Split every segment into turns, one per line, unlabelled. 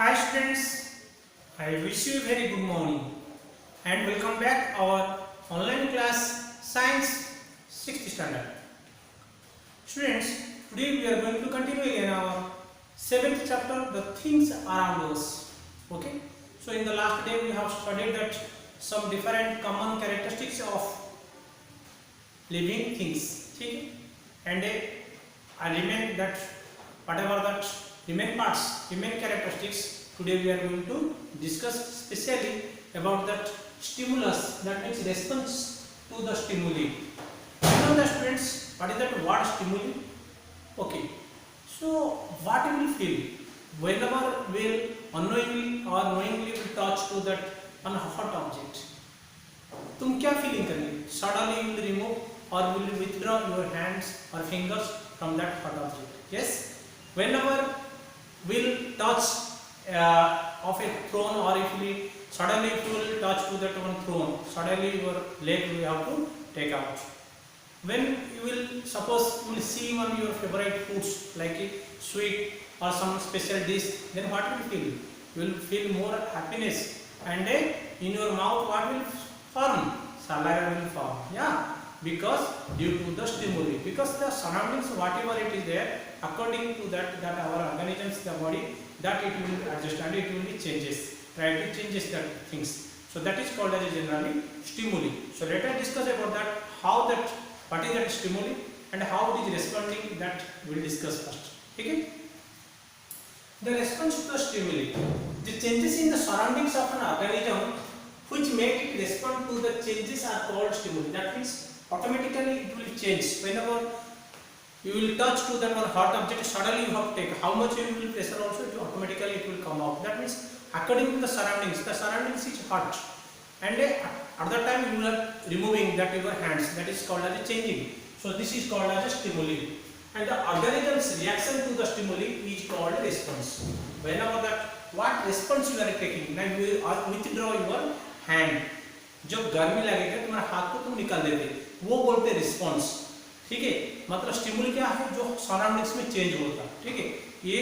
Hi students, I wish you a very good morning and welcome back our online class Science 6th standard. Students, today we are going to continue again our 7th chapter, the things around us. Okay, so in the last day we have studied that some different common characteristics of living things. Okay, and I remain that whatever that remain parts, remain characteristics. Today we are going to discuss specially about that stimulus, that means response to the stimuli. You know the students, what is that word stimuli? Okay, so what you will feel whenever will unknowingly or knowingly will touch to that on hot object? तुम क्या feeling करेंगे? Suddenly you will remove or will you withdraw your hands or fingers from that hot object? Yes, whenever will touch of a throne, or if we suddenly if you will touch to that one throne, suddenly your leg we have to take out. When you will suppose you will see one your favorite foods like a sweet or some special dish, then what will you feel? You will feel more happiness, and in your mouth what will form? Saliva will form. Yeah, because due to the stimuli, because the surroundings whatever it is there, according to that our organisms, the body, that it will adjust and it will be changes, right? It changes that things. So that is called as generally stimuli. So let us discuss about that, how that, what is that stimuli and how it is responding, that we will discuss first. Okay? The response to the stimuli, the changes in the surroundings of an organism which make it respond to the changes are called stimuli. That means automatically it will change. Whenever you will touch to that one hot object, suddenly you have to take how much you will pressure also, it automatically it will come out. That means according to the surroundings is hot, and at that time you are removing that your hands, that is called as a changing. So this is called as a stimuli, and the organism's reaction to the stimuli is called a response. Whenever that what response you are taking, now you withdraw your hand, जब गर्मी लगेगा तुम्हारे हाथ को तुम निकाल देते, वो बोलते रिस्पॉन्स. ठीक है, मतलब स्टिमुली क्या है, जो सराउंडिंग्स में चेंज होता है. ठीक है, ये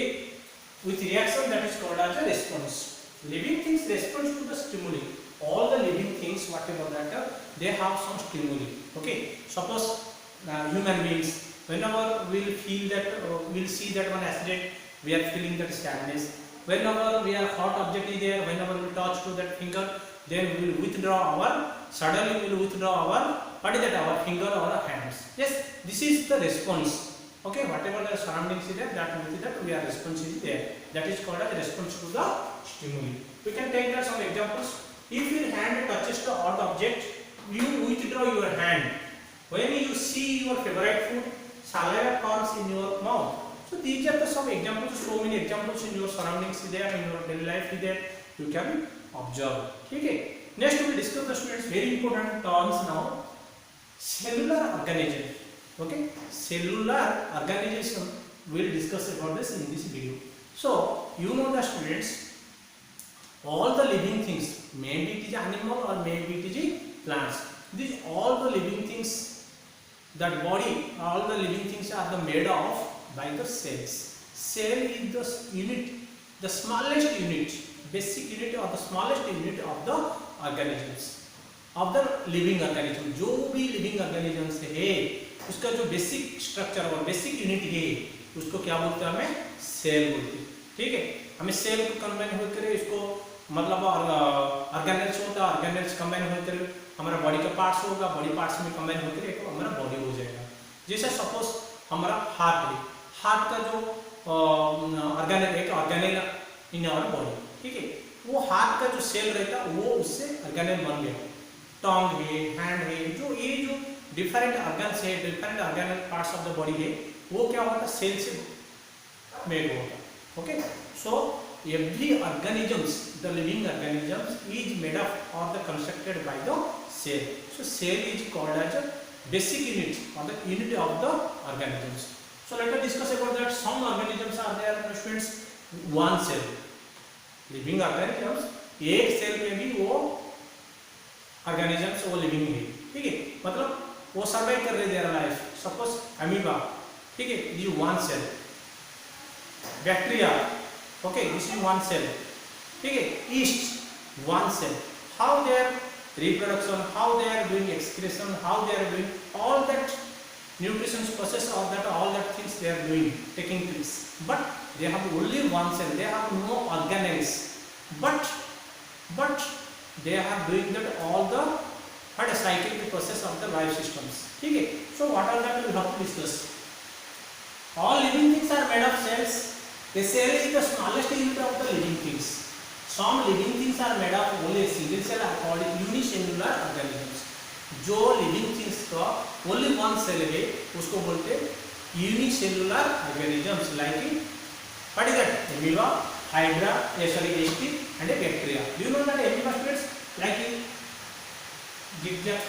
with reaction that is called as a response. Living things respond to the stimuli. All the living things whatever that they have some stimuli. Okay, suppose human beings, whenever we will feel that we will see that one accident, we are feeling that sadness. Whenever we are hot object is there, whenever we touch to that finger, then we will withdraw our, suddenly we will withdraw our, what is that, our finger or our hands. Yes, this is the response. Okay, whatever the surroundings is there, that means that we are response is there, that is called as response to the stimuli. We can take that some examples. If your hand touches the hot object, you withdraw your hand. When you see your favorite food, saliva forms in your mouth. So these are the some examples, so many examples in your surroundings is there, in your daily life is there, you can observe. Okay, next we will discuss the students very important terms now. Cellular organism. Okay, cellular organism, we will discuss about this in this video. So you know the students, all the living things, maybe it is animal or maybe it is plants, these all the living things, that body, all the living things are the made of by the cells. Cell is the unit, the smallest unit, basic unit or the smallest unit of the organisms, of the living organism. जो भी living organisms है, उसका जो basic structure और basic unit है, उसको क्या बोलते हैं? हमें cell बोलते हैं. ठीक है, हमें cell को combine होकर इसको मतलब organelles होता है, organelles combine होकर हमारा body का parts होगा, body parts में combine होकर एक हमारा body हो जाएगा. जैसे suppose हमारा heart है, heart का जो organelle एक organelle in our body. ठीक है, वो हार्ट का जो सेल रहता है वो उससे ऑर्गेनल बन गया. टंग है, हैंड है, जो ये जो डिफरेंट ऑर्गन्स है, different organelle parts of the body है, वो क्या होता है, सेल से मेड होता है. Okay, so every organisms, the living organisms is made up or the constructed by the cell. So cell is called as a basic unit or the unit of the organisms. So let us discuss about that. Some organisms are there students, one cell. Living organisms, एक cell में भी वो organisms वो living है. ठीक है, मतलब वो सर्वाइव कर रहे देयर लाइफ. सपोज अमीबा, ठीक है, this one cell. Bacteria, okay, this is one cell. ठीक है, yeast one cell, how they are reproduction, how they are doing excretion, how they are doing all that nutrition process, all that things they are doing taking place, but they have only one cell, they have no organelles, but they are doing that all the what cyclic process of the life systems. ठीक है, so what are that we have to discuss. All living things are made of cells. A cell is the smallest unit of the living things. Some living things are made of only single cell called unicellular organisms. जो living things का only one cell है उसको बोलते हैं unicellular organisms, like what is that? Amoeba, Hydra, yeast and bacteria. Do you know that amoeba spirits like zigzag?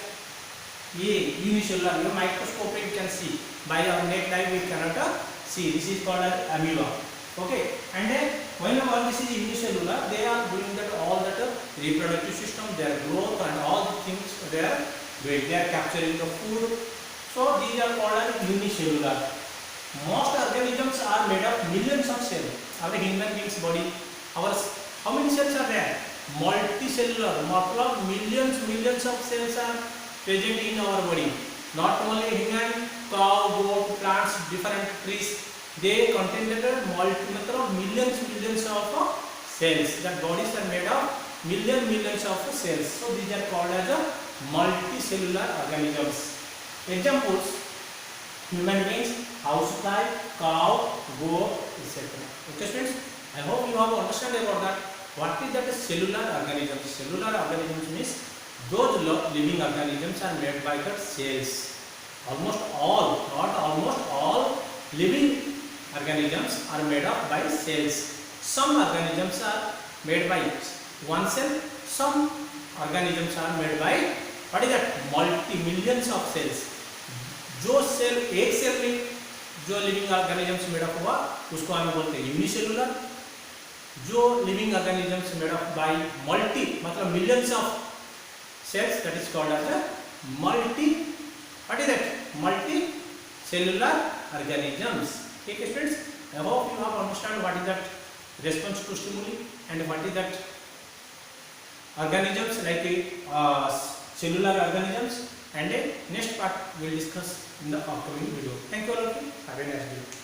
ये unicellular, you microscope you can see, by our naked eye we cannot see. This is called as amoeba. Okay, and then whenever this is unicellular, they are doing that all that reproductive system, their growth and all the things they are doing. They are capturing the food. So these are called as unicellular. Most organisms are made of millions of cells. Our human beings body, our how many cells are there? Multicellular. मतलब millions of cells are present in our body. Not only human, cow, goat, plants, different trees. They contain मतलब millions of cells. That bodies are made of millions of cells. So these are called as a multicellular organisms. Examples: human beings, housefly, cow, goat, etc. Okay, students. I hope you have understood about that. What is that cellular organisms? Cellular organisms means those living organisms are made by the cells. Almost all, not almost all, living organisms are made up by cells. Some organisms are made by one cell, some organisms are made by what is that millions of cells. जो cell एक cell में जो living organisms made up हुआ उसको हम बोलते हैं unicellular. जो living organisms made up by multi मतलब millions of cells, that is called as a multi cellular organisms. Okay students, I hope you have understand what is that response to stimuli and what is that organisms like cellular organisms, and next part we will discuss in the upcoming video. Thank you all of you. Have a nice day.